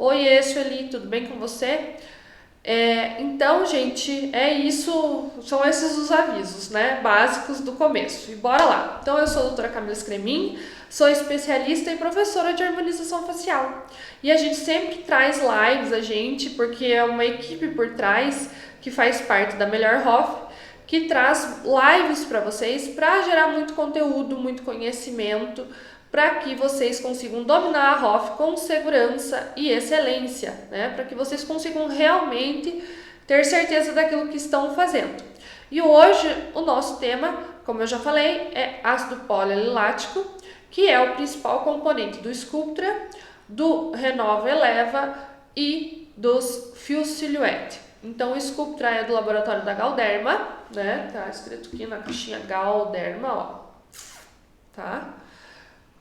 Oiê, Sueli, tudo bem com você? Então, gente, é isso, são esses os avisos, né, básicos do começo. E bora lá. Então, eu sou a doutora Camila Scremin, sou especialista e professora de harmonização facial. E a gente sempre traz lives, porque é uma equipe por trás que faz parte da Melhor Hoff, que traz lives para vocês para gerar muito conteúdo, muito conhecimento, para que vocês consigam dominar a ROF com segurança e excelência, né? Para que vocês consigam realmente ter certeza daquilo que estão fazendo. E hoje o nosso tema, como eu já falei, é ácido polialilático, que é o principal componente do Sculptra, do Renova Eleva e dos fios Silhouette. Então o Sculptra é do laboratório da Galderma, né? Tá escrito aqui na caixinha Galderma, ó. Tá?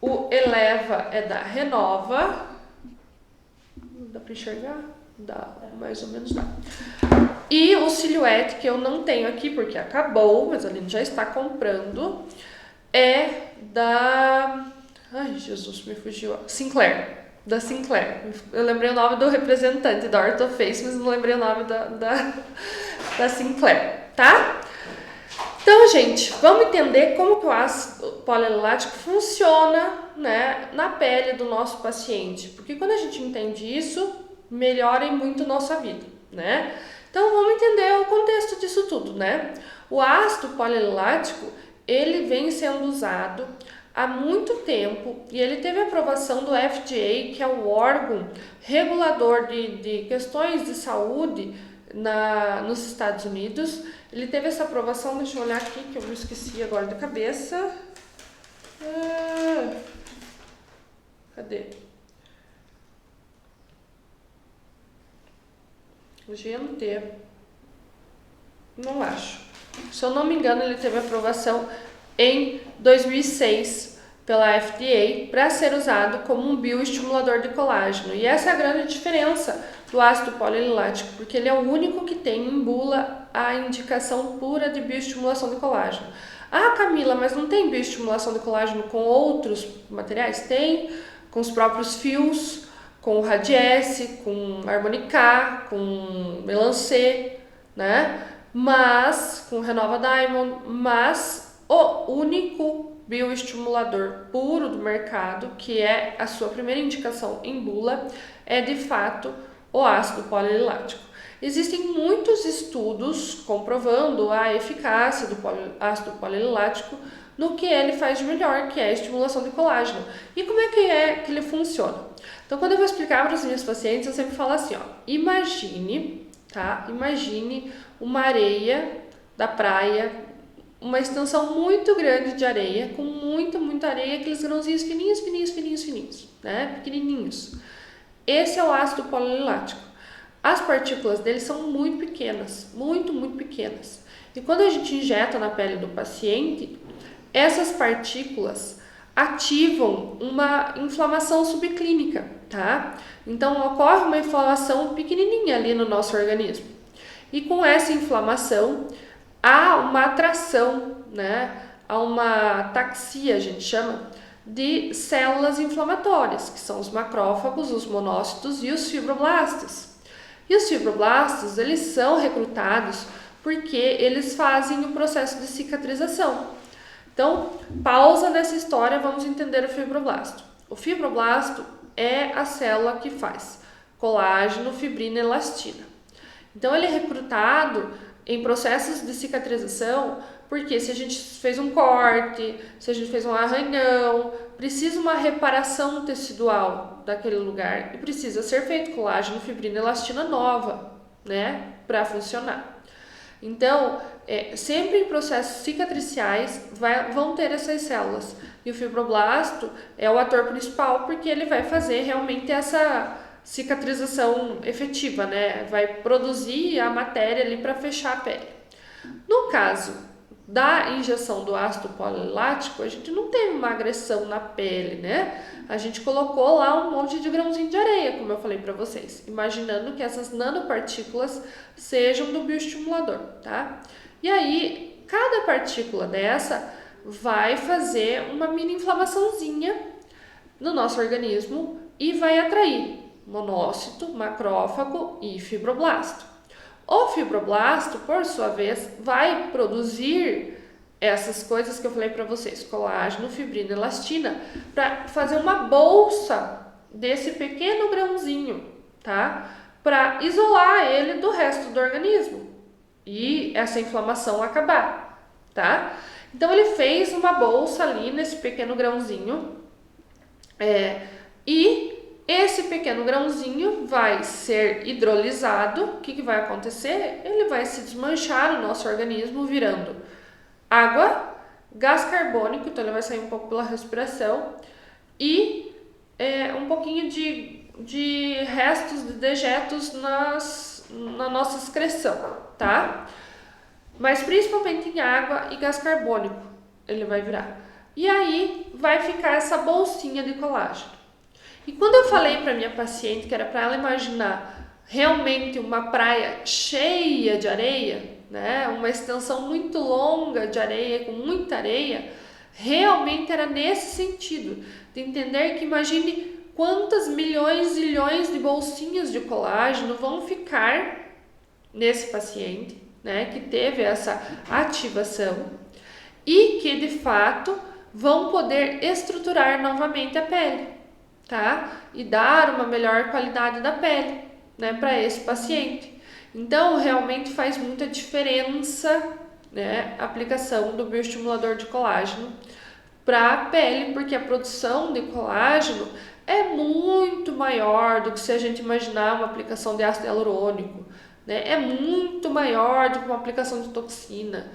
O Eleva é da Renova. Dá pra enxergar? Dá, mais ou menos dá. E o Silhouette, que eu não tenho aqui porque acabou, mas a Aline já está comprando, é da... Ai, Jesus, me fugiu. Sinclair. Da Sinclair. Eu lembrei o nome do representante da Orthoface, mas não lembrei o nome da Sinclair, tá? Então, gente, vamos entender como que o ácido polialilático funciona, né, na pele do nosso paciente. Porque quando a gente entende isso, melhora muito a nossa vida, né? Então, vamos entender o contexto disso tudo, né? O ácido polialilático, ele vem sendo usado há muito tempo e ele teve aprovação do FDA, que é o órgão regulador de questões de saúde nos Estados Unidos. Ele teve essa aprovação, deixa eu olhar aqui que eu me esqueci agora da cabeça. Cadê? O GMT. Não acho. Se eu não me engano, ele teve aprovação em 2006 pela FDA para ser usado como um bioestimulador de colágeno. E essa é a grande diferença do ácido polialilático, porque ele é o único que tem em bula a indicação pura de bioestimulação de colágeno. Ah, Camila, mas não tem bioestimulação de colágeno com outros materiais? Tem, com os próprios fios, com o Radiesse, com Harmonica, com Melancê, né? Mas, com Renova Diamond, mas o único bioestimulador puro do mercado, que é a sua primeira indicação em bula, é de fato o ácido polialilático. Existem muitos estudos comprovando a eficácia do ácido polialilático no que ele faz de melhor, que é a estimulação de colágeno. E como é que ele funciona? Então, quando eu vou explicar para os meus pacientes, eu sempre falo assim, ó, imagine uma areia da praia, uma extensão muito grande de areia, com muita areia, aqueles grãozinhos fininhos, né, pequenininhos. Esse é o ácido polialilático. As partículas dele são muito pequenas, muito pequenas. E quando a gente injeta na pele do paciente, essas partículas ativam uma inflamação subclínica, tá? Então ocorre uma inflamação pequenininha ali no nosso organismo. E com essa inflamação há uma atração, né? Há uma ataxia, a gente chama, de células inflamatórias, que são os macrófagos, os monócitos e os fibroblastos. E os fibroblastos, eles são recrutados porque eles fazem o processo de cicatrização. Então, pausa nessa história, vamos entender o fibroblasto. O fibroblasto é a célula que faz colágeno, fibrina e elastina. Então, ele é recrutado em processos de cicatrização porque se a gente fez um corte, se a gente fez um arranhão, precisa uma reparação tecidual daquele lugar e precisa ser feito colágeno, fibrina e elastina nova, né, para funcionar. Então, sempre em processos cicatriciais vão ter essas células. E o fibroblasto é o ator principal porque ele vai fazer realmente essa cicatrização efetiva, né? Vai produzir a matéria ali para fechar a pele. No caso da injeção do ácido polilático, a gente não teve uma agressão na pele, né? A gente colocou lá um monte de grãozinho de areia, como eu falei para vocês, imaginando que essas nanopartículas sejam do bioestimulador, tá? E aí, cada partícula dessa vai fazer uma mini inflamaçãozinha no nosso organismo e vai atrair monócito, macrófago e fibroblasto. O fibroblasto, por sua vez, vai produzir essas coisas que eu falei para vocês, colágeno, fibrina, elastina, para fazer uma bolsa desse pequeno grãozinho, tá? Para isolar ele do resto do organismo e essa inflamação acabar, tá? Então ele fez uma bolsa ali nesse pequeno grãozinho, e esse pequeno grãozinho vai ser hidrolisado. O que vai acontecer? Ele vai se desmanchar no nosso organismo, virando água, gás carbônico, então ele vai sair um pouco pela respiração, e um pouquinho de restos de dejetos na nossa excreção, tá? Mas principalmente em água e gás carbônico ele vai virar. E aí vai ficar essa bolsinha de colágeno. E quando eu falei para minha paciente que era para ela imaginar realmente uma praia cheia de areia, né, uma extensão muito longa de areia, com muita areia, realmente era nesse sentido, de entender que imagine quantas milhões e milhões de bolsinhas de colágeno vão ficar nesse paciente, né, que teve essa ativação e que de fato vão poder estruturar novamente a pele, tá? E dar uma melhor qualidade da pele, né, para esse paciente. Então, realmente faz muita diferença, né, a aplicação do bioestimulador de colágeno para a pele, porque a produção de colágeno é muito maior do que se a gente imaginar uma aplicação de ácido hialurônico, né? É muito maior do que uma aplicação de toxina,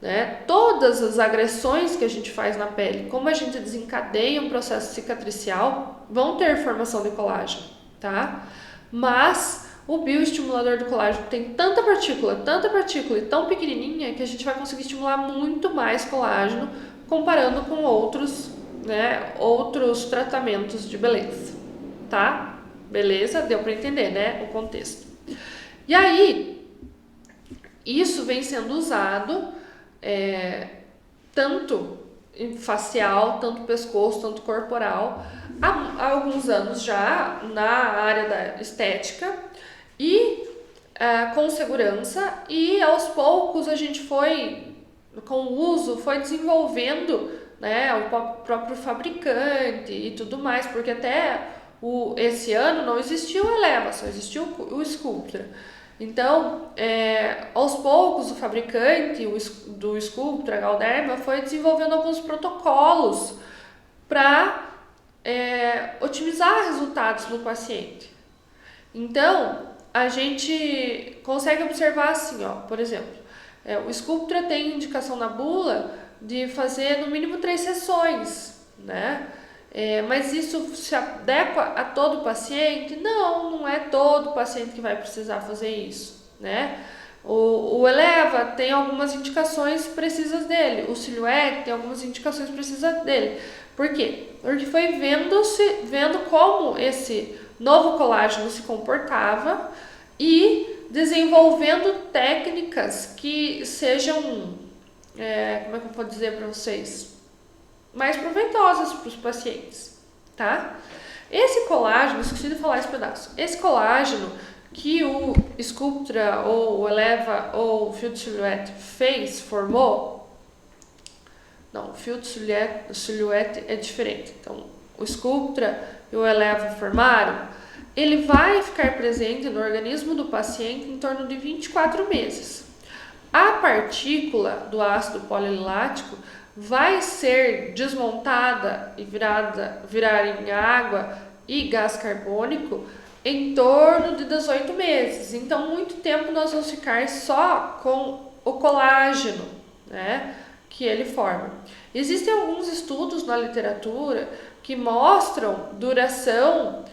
né? Todas as agressões que a gente faz na pele, como a gente desencadeia um processo cicatricial, vão ter formação de colágeno, tá? Mas o bioestimulador do colágeno tem tanta partícula e tão pequenininha que a gente vai conseguir estimular muito mais colágeno comparando com outros, né, outros tratamentos de beleza, tá? Beleza? Deu para entender, né, o contexto. E aí, isso vem sendo usado tanto facial, tanto pescoço, tanto corporal, há alguns anos já na área da estética e com segurança, e aos poucos a gente foi, com o uso, foi desenvolvendo, né, o próprio fabricante e tudo mais, porque até esse ano não existiu o Eleva, só existiu o Sculptra. Então, aos poucos, o fabricante do Sculptra, a Galderma, foi desenvolvendo alguns protocolos para otimizar resultados no paciente. Então, a gente consegue observar assim, ó, por exemplo, o Sculptra tem indicação na bula de fazer no mínimo 3 sessões, né? Mas isso se adequa a todo paciente? Não é todo paciente que vai precisar fazer isso, né? O Eleva tem algumas indicações precisas dele, o Silhouette tem algumas indicações precisas dele. Por quê? Porque foi vendo como esse novo colágeno se comportava e desenvolvendo técnicas que sejam, como é que eu posso dizer para vocês? Mais proveitosas para os pacientes, tá? Esse colágeno, esqueci de falar esse pedaço, esse colágeno que o Sculptra ou o Eleva ou o Field Silhouette formou, não, o Field Silhouette é diferente, então o Sculptra e o Eleva formaram, ele vai ficar presente no organismo do paciente em torno de 24 meses. A partícula do ácido polilático vai ser desmontada e virar em água e gás carbônico em torno de 18 meses. Então, muito tempo nós vamos ficar só com o colágeno, né, que ele forma. Existem alguns estudos na literatura que mostram duração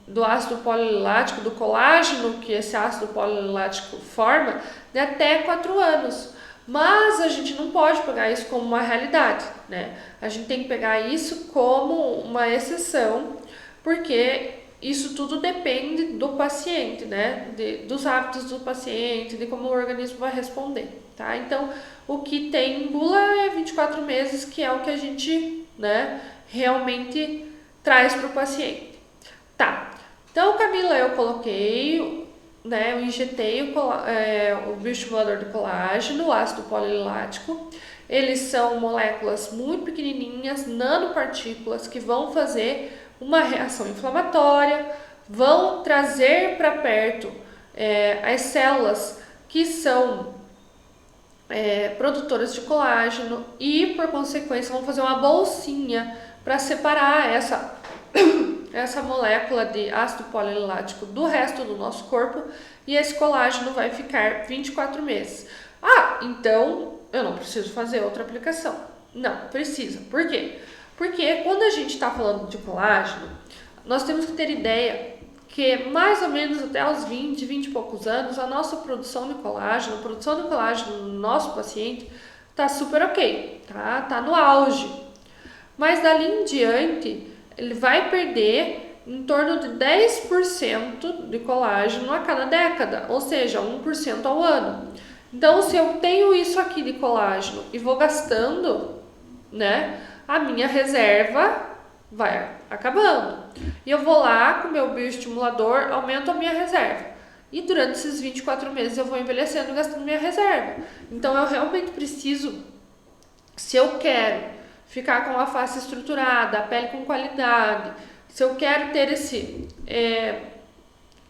do ácido polilático, do colágeno que esse ácido polilático forma, de até 4 anos. Mas a gente não pode pegar isso como uma realidade, né? A gente tem que pegar isso como uma exceção, porque isso tudo depende do paciente, né? Dos hábitos do paciente, de como o organismo vai responder, tá? Então, o que tem em bula é 24 meses, que é o que a gente, né, realmente traz para o paciente. Tá, Então, Camila, eu coloquei, né, eu injetei o bioestimulador do colágeno, o ácido polilático. Eles são moléculas muito pequenininhas, nanopartículas, que vão fazer uma reação inflamatória, vão trazer para perto as células que são produtoras de colágeno e, por consequência, vão fazer uma bolsinha para separar essa molécula de ácido polilático do resto do nosso corpo, e esse colágeno vai ficar 24 meses. Ah, então eu não preciso fazer outra aplicação. Não, precisa. Por quê? Porque quando a gente está falando de colágeno, nós temos que ter ideia que mais ou menos até os 20 e poucos anos, a nossa produção de colágeno, a produção de colágeno no nosso paciente está super ok, tá no auge. Mas dali em diante, ele vai perder em torno de 10% de colágeno a cada década, ou seja, 1% ao ano. Então, se eu tenho isso aqui de colágeno e vou gastando, né, a minha reserva vai acabando. E eu vou lá com o meu bioestimulador, aumento a minha reserva. E durante esses 24 meses eu vou envelhecendo e gastando minha reserva. Então, eu realmente preciso, se eu quero ficar com a face estruturada, a pele com qualidade, se eu quero ter esse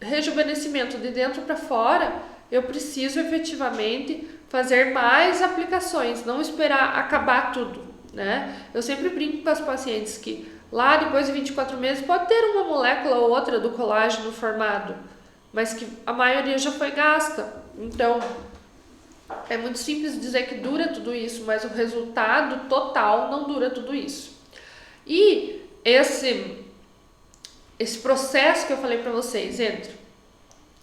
rejuvenescimento de dentro para fora, eu preciso efetivamente fazer mais aplicações, não esperar acabar tudo, né? Eu sempre brinco com as pacientes que lá depois de 24 meses pode ter uma molécula ou outra do colágeno formado, mas que a maioria já foi gasta. Então, é muito simples dizer que dura tudo isso, mas o resultado total não dura tudo isso. E esse processo que eu falei para vocês,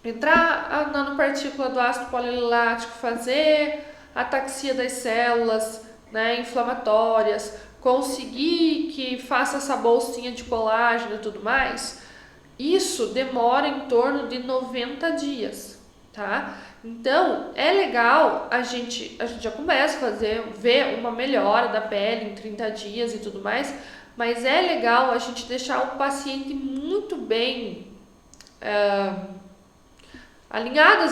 entrar a nanopartícula do ácido polilático, fazer a ataxia das células, né, inflamatórias, conseguir que faça essa bolsinha de colágeno e tudo mais, isso demora em torno de 90 dias, tá? Então, é legal a gente já começa a ver uma melhora da pele em 30 dias e tudo mais, mas é legal a gente deixar o paciente muito bem alinhado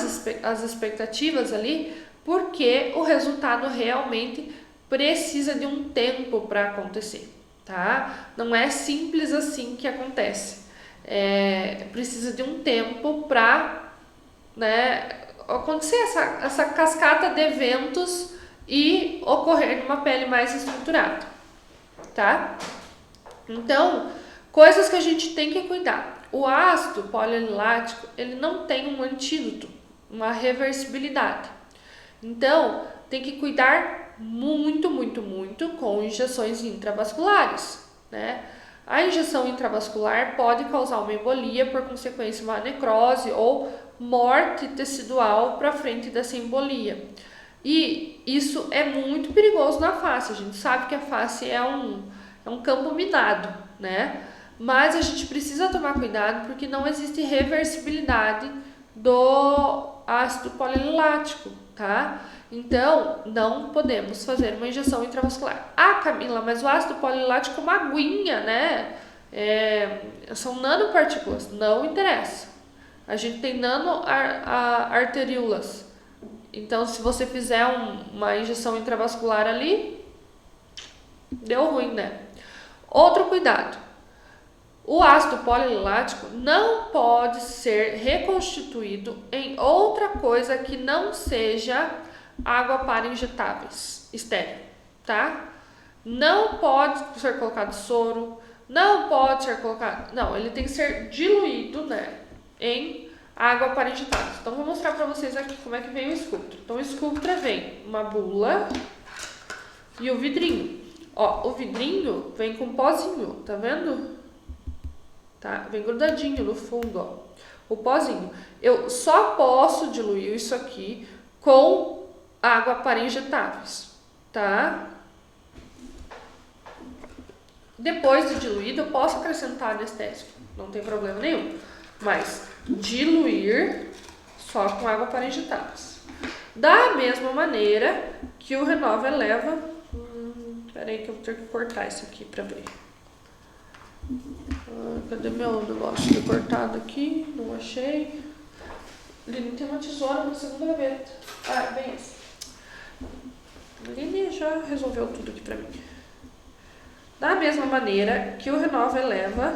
às expectativas ali, porque o resultado realmente precisa de um tempo para acontecer, tá? Não é simples assim que acontece. Precisa de um tempo para, né, acontecer essa cascata de eventos e ocorrer numa pele mais estruturada, tá? Então, coisas que a gente tem que cuidar. O ácido polilático, ele não tem um antídoto, uma reversibilidade. Então, tem que cuidar muito, muito, muito com injeções intravasculares, né? A injeção intravascular pode causar uma embolia, por consequência uma necrose ou morte tecidual para frente dessa embolia. E isso é muito perigoso na face. A gente sabe que a face é um campo minado, né? Mas a gente precisa tomar cuidado porque não existe reversibilidade do ácido polilático, tá? Então, não podemos fazer uma injeção intravascular. Ah, Camila, mas o ácido polilático é uma aguinha, né? São nanopartículas. Não interessa. A gente tem nanoarteríolas. Então, se você fizer uma injeção intravascular ali, deu ruim, né? Outro cuidado. O ácido polilático não pode ser reconstituído em outra coisa que não seja água para injetáveis estéril, tá? Não pode ser colocado soro, não pode ser colocado... Não, ele tem que ser diluído, né, em água para injetáveis. Então, vou mostrar para vocês aqui como é que vem o Sculptra. Então, o Sculptra vem uma bula e o vidrinho. Ó, o vidrinho vem com pozinho, tá vendo? Tá? Vem grudadinho no fundo, ó. O pozinho. Eu só posso diluir isso aqui com água para injetáveis, tá? Depois de diluído, eu posso acrescentar anestésico, não tem problema nenhum. Mas diluir só com água para injetáveis. Da mesma maneira que o Renova Eleva... Peraí que eu vou ter que cortar isso aqui para ver. Cadê meu negócio de cortado aqui? Não achei. Lili, tem uma tesoura na segunda gaveta. Ah, bem esse. Lili já resolveu tudo aqui pra mim. Da mesma maneira que o Renova Eleva,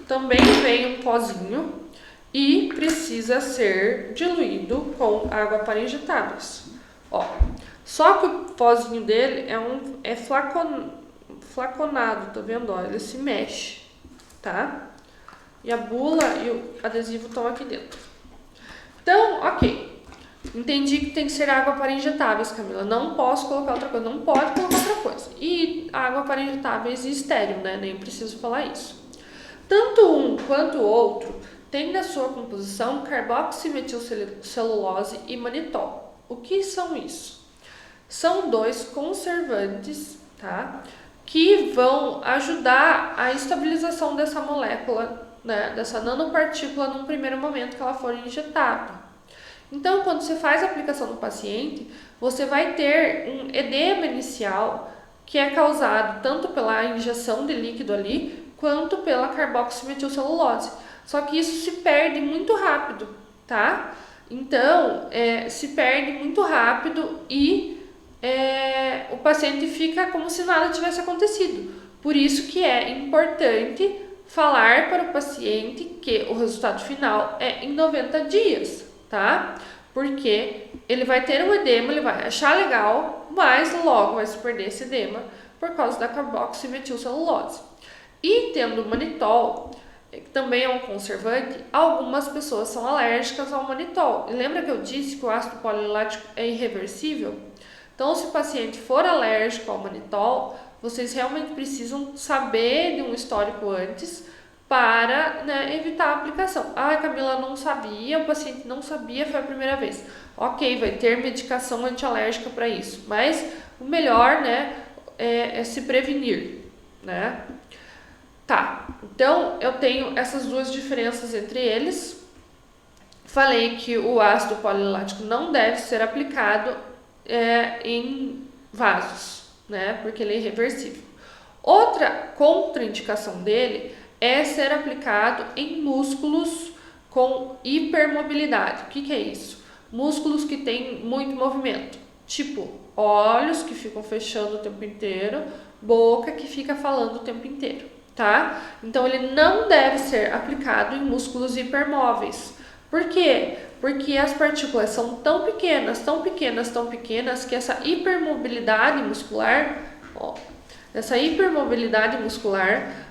também vem um pozinho e precisa ser diluído com água para injetáveis. Ó, só que o pozinho dele é flaconado, tá vendo? Ó, ele se mexe, tá? E a bula e o adesivo estão aqui dentro. Então, ok. Entendi que tem que ser água para injetáveis, Camila. Não posso colocar outra coisa. Não pode colocar outra coisa. E água para injetáveis e estéril, né? Nem preciso falar isso. Tanto um quanto o outro tem na sua composição carboximetilcelulose e manitol. O que são isso? São dois conservantes, tá? Que vão ajudar a estabilização dessa molécula, né? Dessa nanopartícula num primeiro momento que ela for injetada. Então, quando você faz a aplicação no paciente, você vai ter um edema inicial que é causado tanto pela injeção de líquido ali, quanto pela carboximetilcelulose. Só que isso se perde muito rápido, tá? Então, se perde muito rápido e o paciente fica como se nada tivesse acontecido. Por isso que é importante falar para o paciente que o resultado final é em 90 dias, tá? Porque ele vai ter um edema, ele vai achar legal, mas logo vai se perder esse edema por causa da carboximetilcelulose. E tendo o manitol, que também é um conservante, algumas pessoas são alérgicas ao manitol. E lembra que eu disse que o ácido polilático é irreversível? Então, se o paciente for alérgico ao manitol, vocês realmente precisam saber de um histórico antes para, né, evitar a aplicação. Ah, Camila, não sabia, o paciente não sabia, foi a primeira vez. Ok, vai ter medicação antialérgica para isso, mas o melhor, né, é se prevenir, né? Tá, então eu tenho essas duas diferenças entre eles. Falei que o ácido polilático não deve ser aplicado em vasos, né? Porque ele é irreversível. Outra contraindicação dele é ser aplicado em músculos com hipermobilidade. O que é isso? Músculos que têm muito movimento, tipo olhos que ficam fechando o tempo inteiro, boca que fica falando o tempo inteiro, tá? Então ele não deve ser aplicado em músculos hipermóveis. Por quê? Porque as partículas são tão pequenas, tão pequenas, tão pequenas que essa hipermobilidade muscular,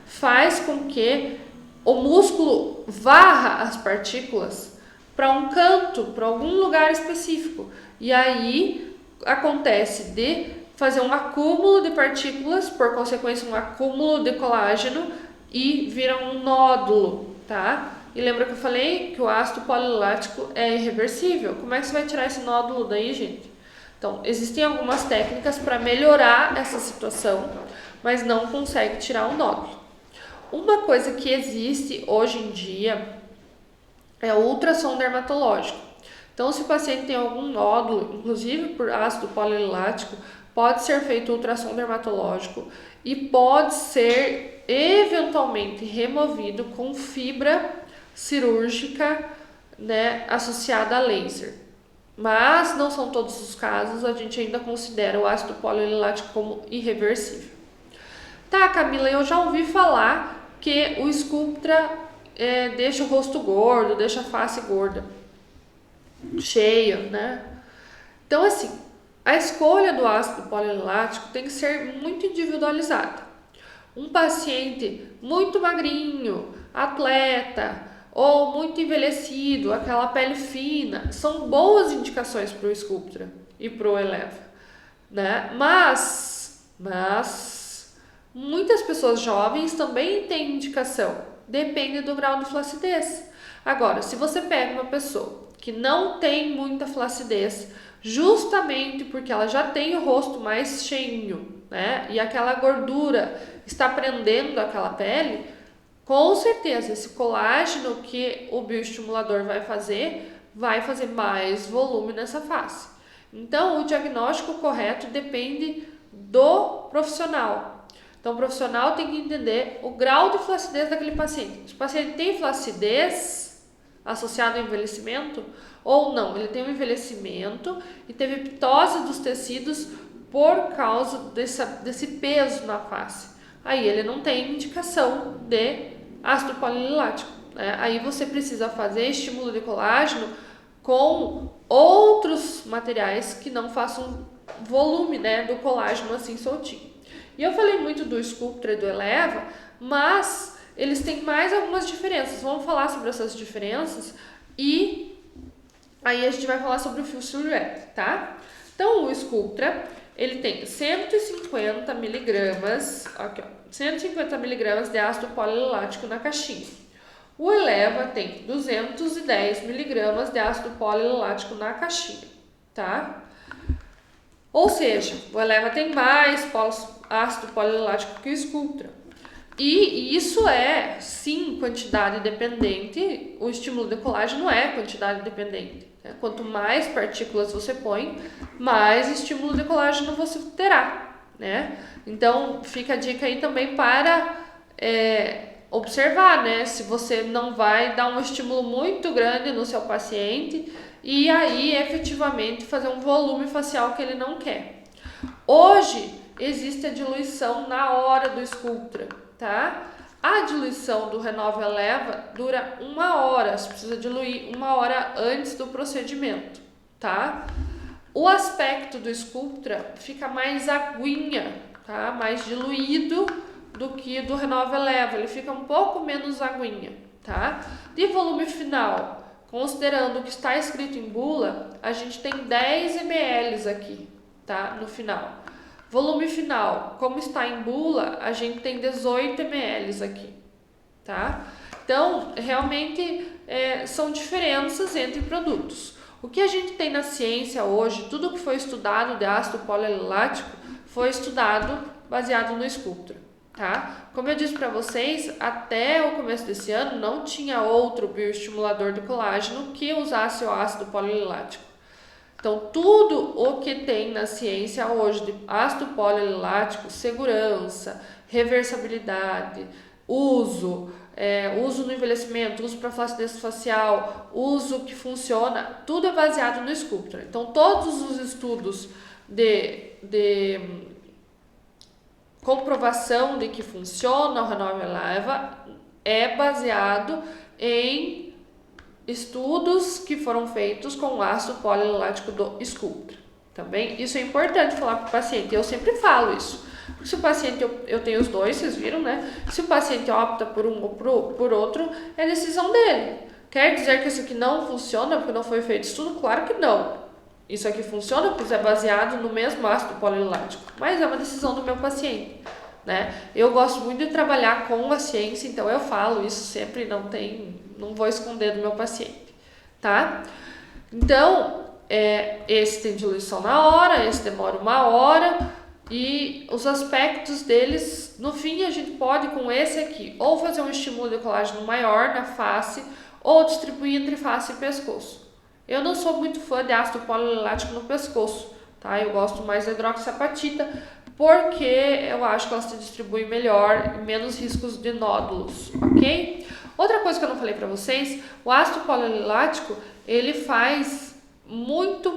faz com que o músculo varra as partículas para um canto, para algum lugar específico. E aí acontece de fazer um acúmulo de partículas, por consequência um acúmulo de colágeno e vira um nódulo, tá? E lembra que eu falei que o ácido polilático é irreversível? Como é que você vai tirar esse nódulo daí, gente? Então, existem algumas técnicas para melhorar essa situação, mas não consegue tirar o nódulo. Uma coisa que existe hoje em dia é o ultrassom dermatológico. Então, se o paciente tem algum nódulo, inclusive por ácido polilático, pode ser feito ultrassom dermatológico e pode ser eventualmente removido com fibra cirúrgica, né, associada a laser. Mas não são todos os casos, a gente ainda considera o ácido polilático como irreversível. Tá, Camila, eu já ouvi falar que o Sculptra deixa o rosto gordo, deixa a face gorda, cheia, né? Então, assim, a escolha do ácido polilático tem que ser muito individualizada. Um paciente muito magrinho, atleta, ou muito envelhecido, aquela pele fina, são boas indicações para o Sculptra e para o Eleva, né? Mas muitas pessoas jovens também têm indicação, depende do grau de flacidez. Agora, se você pega uma pessoa que não tem muita flacidez, justamente porque ela já tem o rosto mais cheinho, né? E aquela gordura está prendendo aquela pele, com certeza, esse colágeno que o bioestimulador vai fazer mais volume nessa face. Então, o diagnóstico correto depende do profissional. Então, o profissional tem que entender o grau de flacidez daquele paciente. Se o paciente tem flacidez associada ao envelhecimento ou não, ele tem um envelhecimento e teve ptose dos tecidos por causa desse peso na face. Aí ele não tem indicação de ácido polilático, né? Aí você precisa fazer estímulo de colágeno com outros materiais que não façam volume, né, do colágeno assim soltinho. E eu falei muito do Sculptra e do Eleva, mas eles têm mais algumas diferenças. Vamos falar sobre essas diferenças e aí a gente vai falar sobre o Fio Silhouette, tá? Então, o Sculptra, ele tem 150 miligramas, aqui ó, 150 miligramas de ácido polilático na caixinha. O Eleva tem 210 miligramas de ácido polilático na caixinha, tá? Ou seja, o Eleva tem mais ácido polilático que o Sculptra. E isso é, sim, quantidade dependente. O estímulo de colágeno é quantidade dependente, né? Quanto mais partículas você põe, mais estímulo de colágeno você terá, né? Então, fica a dica aí também para observar, né? Se você não vai dar um estímulo muito grande no seu paciente e aí efetivamente fazer um volume facial que ele não quer. Hoje existe a diluição na hora do Sculptra, tá? A diluição do Renova Eleva dura 1 hora, você precisa diluir 1 hora antes do procedimento, tá? O aspecto do Sculptra fica mais aguinha, tá? Mais diluído do que do Renova Eleva, ele fica um pouco menos aguinha, tá? De volume final, considerando o que está escrito em bula, a gente tem 10 ml aqui, tá? No final. Volume final, como está em bula, a gente tem 18 ml aqui, tá? Então, realmente, são diferenças entre produtos. O que a gente tem na ciência hoje, tudo que foi estudado de ácido polilático, foi estudado baseado no Sculptra, tá? Como eu disse para vocês, até o começo desse ano não tinha outro bioestimulador de colágeno que usasse o ácido polilático. Então, tudo o que tem na ciência hoje de ácido polilático, segurança, reversibilidade, uso no envelhecimento, uso para flacidez facial, uso que funciona, tudo é baseado no Sculptra. Então, todos os estudos de comprovação de que funciona o Renova Eleva é baseado em estudos que foram feitos com o ácido polilático do Sculptra, também. Isso é importante falar para o paciente, eu sempre falo isso. Porque se o paciente, eu tenho os dois, vocês viram, né? Se o paciente opta por um ou por outro, é decisão dele. Quer dizer que isso aqui não funciona porque não foi feito estudo? Claro que não. Isso aqui funciona porque é baseado no mesmo ácido polilático, mas é uma decisão do meu paciente, né? Eu gosto muito de trabalhar com a ciência, então eu falo isso sempre, não vou esconder do meu paciente, tá? Então, esse tem diluição na hora, esse demora 1 hora, e os aspectos deles, no fim, a gente pode com esse aqui, ou fazer um estímulo de colágeno maior na face, ou distribuir entre face e pescoço. Eu não sou muito fã de ácido polilático no pescoço, tá? Eu gosto mais da hidroxiapatita, porque eu acho que ela se distribui melhor e menos riscos de nódulos, ok? Outra coisa que eu não falei para vocês, o ácido polilático, ele faz muito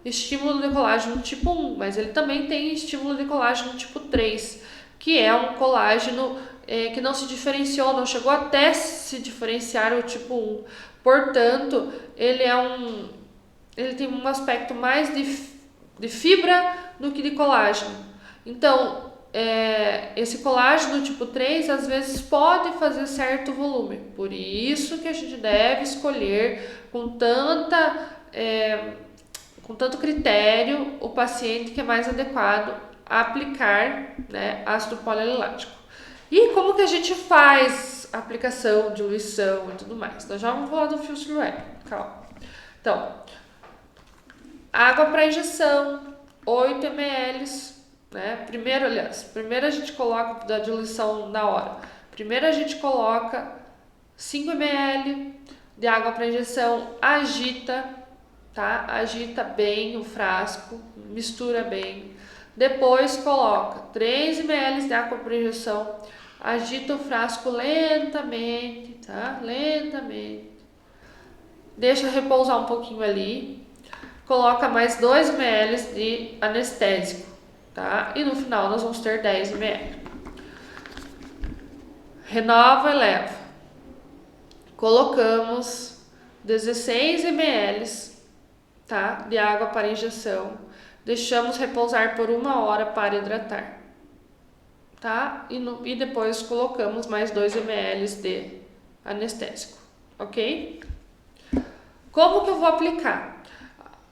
estímulo de colágeno tipo 1, mas ele também tem estímulo de colágeno tipo 3, que é um colágeno que não se diferenciou, não chegou até se diferenciar o tipo 1. Portanto, ele tem um aspecto mais de fibra do que de colágeno. Então, esse colágeno tipo 3 às vezes pode fazer certo volume. Por isso que a gente deve escolher com tanto critério o paciente que é mais adequado a aplicar, né, ácido polilático. E como que a gente faz a aplicação, diluição e tudo mais? Nós já vamos falar do Fio Silhouette, calma. Então, água para injeção, 8 ml, né? Primeiro a gente coloca da diluição na hora. Primeiro a gente coloca 5 ml de água para injeção, agita, tá? Agita bem o frasco, mistura bem. Depois coloca 3 ml de água para injeção, agita o frasco lentamente, tá? Lentamente. Deixa repousar um pouquinho ali. Coloca mais 2 ml de anestésico, tá? E no final nós vamos ter 10 ml. Renova e leva. Colocamos 16 ml, tá, de água para injeção. Deixamos repousar por 1 hora para hidratar, tá? E depois colocamos mais 2 ml de anestésico, ok? Como que eu vou aplicar?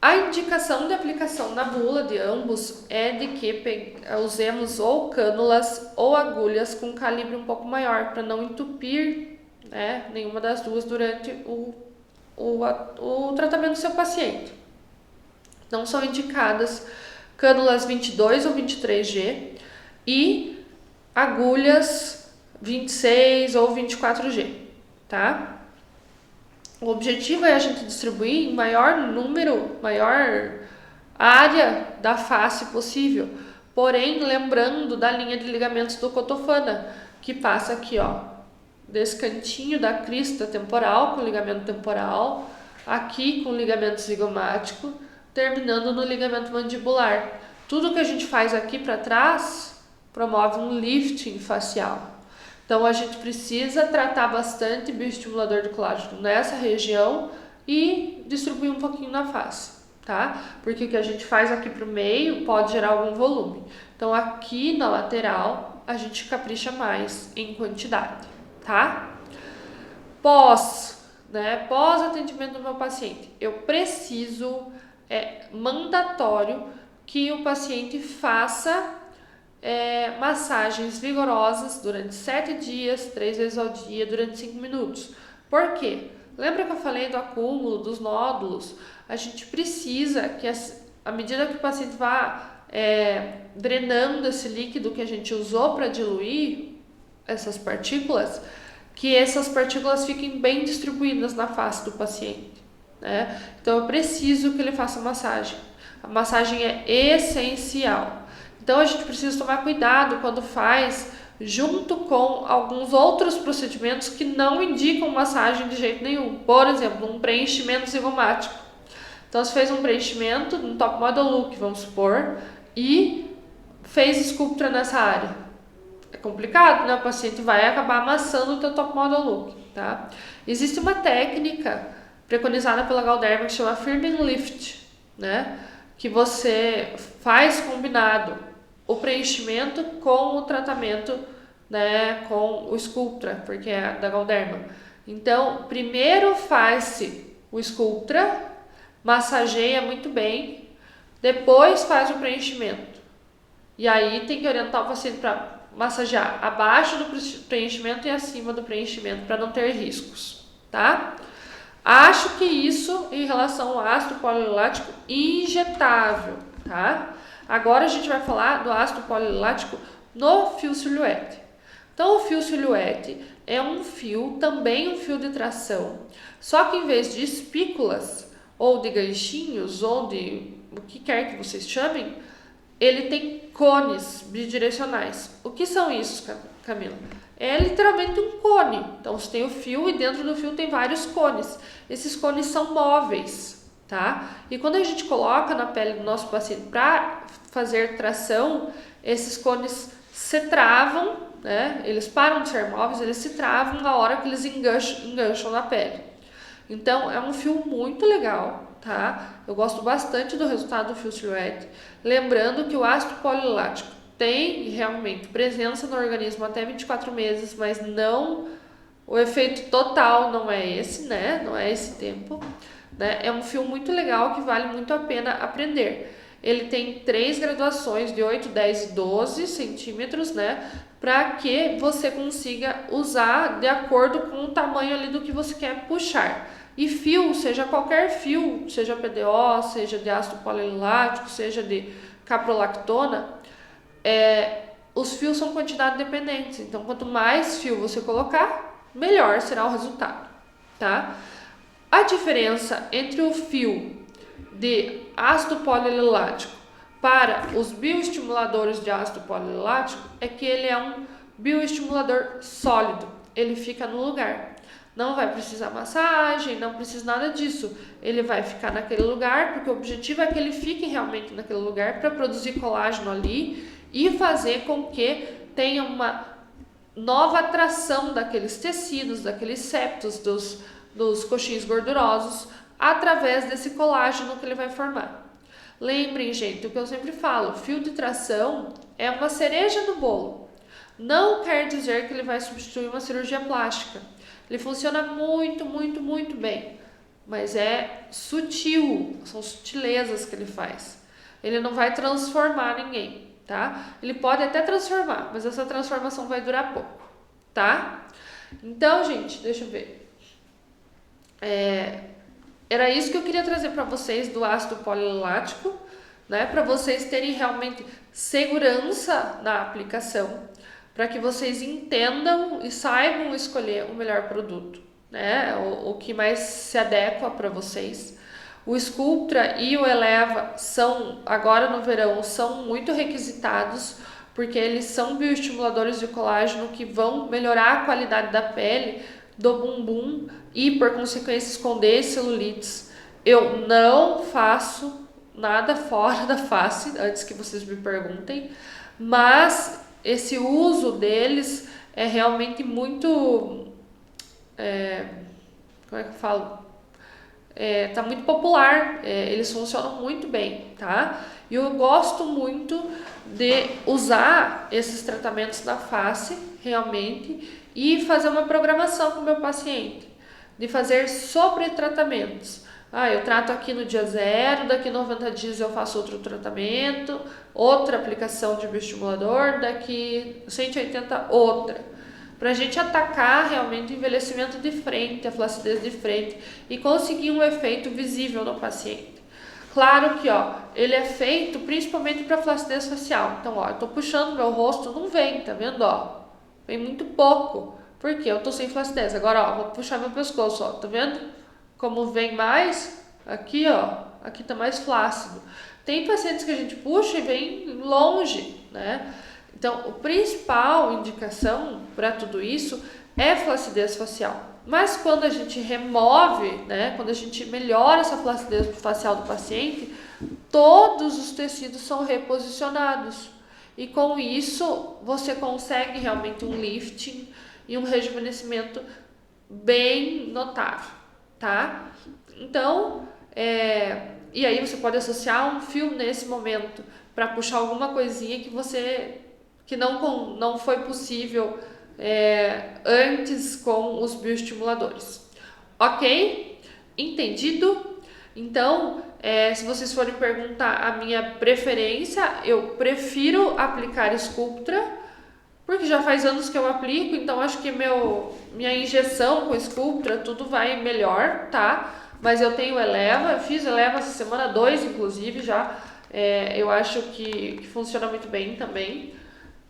A indicação de aplicação na bula de ambos é de que usemos ou cânulas ou agulhas com calibre um pouco maior para não entupir, né, nenhuma das duas durante o tratamento do seu paciente. Não são indicadas cânulas 22 ou 23G e agulhas 26 ou 24G, tá? O objetivo é a gente distribuir em maior número, maior área da face possível. Porém, lembrando da linha de ligamentos do Cotofana, que passa aqui, ó, desse cantinho da crista temporal, com ligamento temporal, aqui com ligamento zigomático, terminando no ligamento mandibular. Tudo que a gente faz aqui para trás promove um lifting facial. Então, a gente precisa tratar bastante bioestimulador de colágeno nessa região e distribuir um pouquinho na face, tá? Porque o que a gente faz aqui pro meio pode gerar algum volume. Então, aqui na lateral, a gente capricha mais em quantidade, tá? Pós atendimento do meu paciente, eu preciso, é mandatório que o paciente faça massagens vigorosas durante 7 dias, 3 vezes ao dia, durante 5 minutos. Por quê? Lembra que eu falei do acúmulo, dos nódulos? A gente precisa que, à medida que o paciente vá drenando esse líquido que a gente usou para diluir essas partículas, que essas partículas fiquem bem distribuídas na face do paciente, né? Então, eu preciso que ele faça massagem. A massagem é essencial. Então, a gente precisa tomar cuidado quando faz junto com alguns outros procedimentos que não indicam massagem de jeito nenhum. Por exemplo, um preenchimento zigomático. Então, você fez um preenchimento no top model look, vamos supor, e fez Sculptra nessa área. É complicado, né? O paciente vai acabar amassando o teu top model look, tá? Existe uma técnica preconizada pela Galderma que chama Firming Lift, né? Que você faz combinado o preenchimento com o tratamento, né, com o Sculptra, porque é da Galderma. Então, primeiro faz-se o Sculptra, massageia muito bem, depois faz o preenchimento. E aí tem que orientar o paciente para massagear abaixo do preenchimento e acima do preenchimento, para não ter riscos, tá? Acho que isso em relação ao ácido polilático injetável, tá? Agora a gente vai falar do ácido polilático no fio silhuete. Então, o fio silhuete é um fio, também um fio de tração, só que em vez de espículas, ou de ganchinhos, ou de o que quer que vocês chamem, ele tem cones bidirecionais. O que são isso, Camila? É literalmente um cone. Então, você tem o fio e dentro do fio tem vários cones. Esses cones são móveis, tá? E quando a gente coloca na pele do nosso paciente para fazer tração, esses cones se travam, né? Eles param de ser móveis, eles se travam na hora que eles engancham na pele. Então, é um fio muito legal, tá? Eu gosto bastante do resultado do fio silhuete. Lembrando que o ácido polilático tem realmente presença no organismo até 24 meses, mas não, o efeito total não é esse, né? Não é esse tempo, né? É um fio muito legal que vale muito a pena aprender. Ele tem 3 graduações de 8, 10 e 12 centímetros, né? Para que você consiga usar de acordo com o tamanho ali do que você quer puxar. E fio, seja qualquer fio, seja PDO, seja de ácido polilático, seja de caprolactona, os fios são quantidade dependentes. Então, quanto mais fio você colocar, melhor será o resultado, tá? A diferença entre o fio de ácido polilático para os bioestimuladores de ácido polilático é que ele é um bioestimulador sólido, ele fica no lugar. Não vai precisar massagem, não precisa nada disso. Ele vai ficar naquele lugar, porque o objetivo é que ele fique realmente naquele lugar para produzir colágeno ali e fazer com que tenha uma nova atração daqueles tecidos, daqueles septos, dos coxins gordurosos, através desse colágeno que ele vai formar. Lembrem, gente, o que eu sempre falo, fio de tração é uma cereja no bolo. Não quer dizer que ele vai substituir uma cirurgia plástica. Ele funciona muito, muito, muito bem, mas é sutil, são sutilezas que ele faz. Ele não vai transformar ninguém, tá? Ele pode até transformar, mas essa transformação vai durar pouco, tá? Então, gente, deixa eu ver. Era isso que eu queria trazer para vocês do ácido polilático, né? Para vocês terem realmente segurança na aplicação, para que vocês entendam e saibam escolher o melhor produto, né? O que mais se adequa para vocês. O Sculptra e o Eleva são, agora no verão, são muito requisitados, porque eles são bioestimuladores de colágeno que vão melhorar a qualidade da pele, do bumbum e, por consequência, esconder celulites. Eu não faço nada fora da face, antes que vocês me perguntem, mas esse uso deles é realmente muito... como é que eu falo? Tá muito popular, eles funcionam muito bem, tá? E eu gosto muito de usar esses tratamentos na face, realmente, e fazer uma programação com o meu paciente, de fazer sobre tratamentos. Eu trato aqui no dia 0, daqui 90 dias eu faço outro tratamento, outra aplicação de bioestimulador, daqui 180 outra. Para a gente atacar realmente o envelhecimento de frente, a flacidez de frente e conseguir um efeito visível no paciente. Claro que ele é feito principalmente para flacidez facial. Então, eu estou puxando meu rosto, não vem, tá vendo? Vem muito pouco, porque eu estou sem flacidez. Agora, vou puxar meu pescoço, tá vendo? Como vem mais, aqui, aqui tá mais flácido. Tem pacientes que a gente puxa e vem longe, né? Então, a principal indicação para tudo isso é flacidez facial. Mas quando a gente remove, né, quando a gente melhora essa flacidez facial do paciente, todos os tecidos são reposicionados. E com isso, você consegue realmente um lifting e um rejuvenescimento bem notável, tá? Então, e aí você pode associar um fio nesse momento para puxar alguma coisinha que não foi possível antes com os bioestimuladores. Ok? Entendido? Então, se vocês forem perguntar a minha preferência, eu prefiro aplicar Sculptra, porque já faz anos que eu aplico, então acho que minha injeção com Sculptra tudo vai melhor, tá? Mas eu tenho Eleva, eu fiz Eleva essa semana 2, inclusive, já. Eu acho que funciona muito bem também,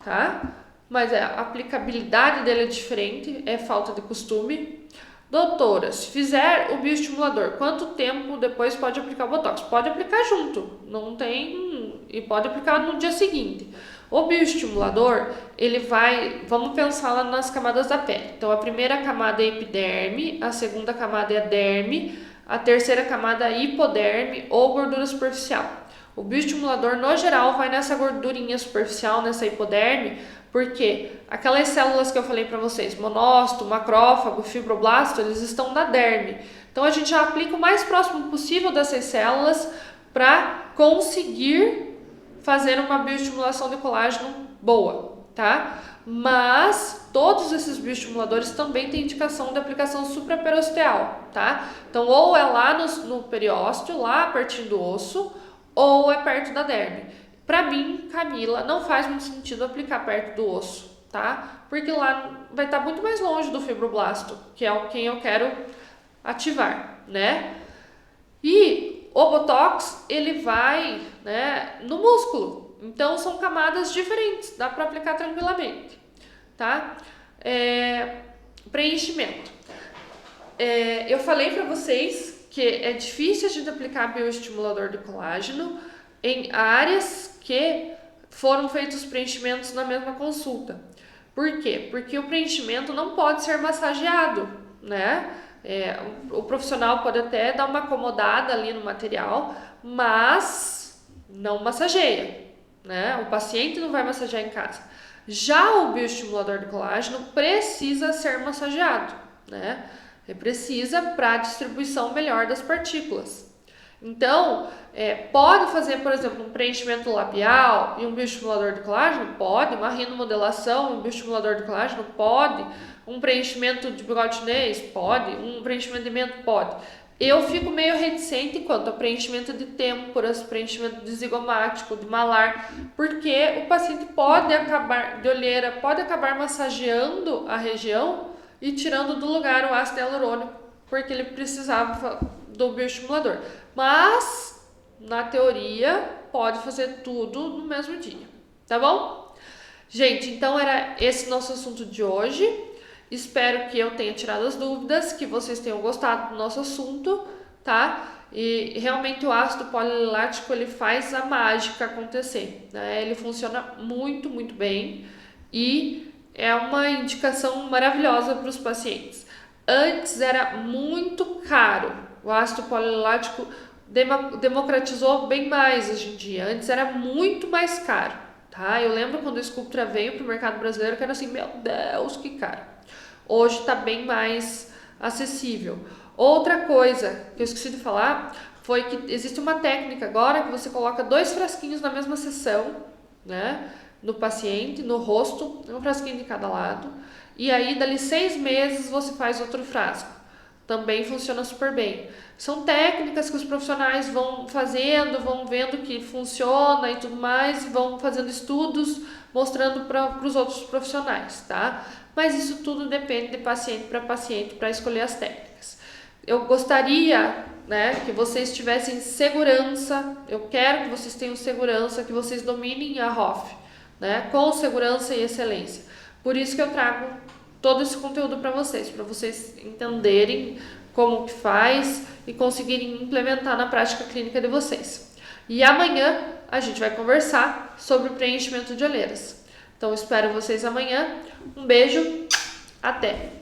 tá? Mas a aplicabilidade dele é diferente, é falta de costume. Doutora, se fizer o bioestimulador, quanto tempo depois pode aplicar o Botox? Pode aplicar junto, não tem... E pode aplicar no dia seguinte. O bioestimulador, vamos pensar lá nas camadas da pele. Então, a primeira camada é epiderme, a segunda camada é a derme, a terceira camada é hipoderme ou gordura superficial. O bioestimulador, no geral, vai nessa gordurinha superficial, nessa hipoderme, porque aquelas células que eu falei para vocês, monócito, macrófago, fibroblasto, eles estão na derme. Então, a gente já aplica o mais próximo possível dessas células para conseguir fazer uma bioestimulação de colágeno boa, tá? Mas todos esses bioestimuladores também têm indicação de aplicação supraperosteal, tá? Então, ou é lá no periósteo, lá pertinho do osso, ou é perto da derme. Para mim, Camila, não faz muito sentido aplicar perto do osso, tá? Porque lá vai estar muito mais longe do fibroblasto, que é quem eu quero ativar, né? E o Botox, ele vai, né, no músculo. Então, são camadas diferentes, dá para aplicar tranquilamente, tá? Preenchimento. Eu falei para vocês que é difícil a gente aplicar bioestimulador de colágeno em áreas que foram feitos preenchimentos na mesma consulta. Por quê? Porque o preenchimento não pode ser massageado, né? O profissional pode até dar uma acomodada ali no material, mas não massageia, né? O paciente não vai massagear em casa. Já o bioestimulador de colágeno precisa ser massageado, né? Ele precisa para a distribuição melhor das partículas. Então, pode fazer, por exemplo, um preenchimento labial e um bioestimulador de colágeno? Pode. Uma rinomodelação e um bioestimulador de colágeno? Pode. Um preenchimento de bigode chinês? Pode. Um preenchimento de mento? Pode. Eu fico meio reticente quanto ao preenchimento de têmporas, preenchimento de zigomático, de malar, porque o paciente pode acabar, de olheira, pode acabar massageando a região e tirando do lugar o ácido hialurônico, porque ele precisava do bioestimulador. Mas, na teoria, pode fazer tudo no mesmo dia, tá bom? Gente, então era esse nosso assunto de hoje. Espero que eu tenha tirado as dúvidas, que vocês tenham gostado do nosso assunto, tá? E realmente o ácido polilático, ele faz a mágica acontecer, né? Ele funciona muito, muito bem e é uma indicação maravilhosa para os pacientes. Antes era muito caro, o ácido polilático democratizou bem mais hoje em dia. Antes era muito mais caro, tá? Eu lembro quando o Sculptra veio para o mercado brasileiro que era assim, meu Deus, que caro. Hoje está bem mais acessível. Outra coisa que eu esqueci de falar foi que existe uma técnica agora que você coloca 2 frasquinhos na mesma sessão, né? No paciente, no rosto, um frasquinho de cada lado. E aí, dali 6 meses, você faz outro frasco. Também funciona super bem. São técnicas que os profissionais vão fazendo, vão vendo que funciona e tudo mais, e vão fazendo estudos, mostrando para os outros profissionais, tá? Mas isso tudo depende de paciente para escolher as técnicas. Eu gostaria, né, que vocês tivessem segurança, eu quero que vocês tenham segurança, que vocês dominem a ROF, né, com segurança e excelência. Por isso que eu trago todo esse conteúdo para vocês entenderem como que faz e conseguirem implementar na prática clínica de vocês. E amanhã a gente vai conversar sobre o preenchimento de olheiras. Então espero vocês amanhã. Um beijo, até!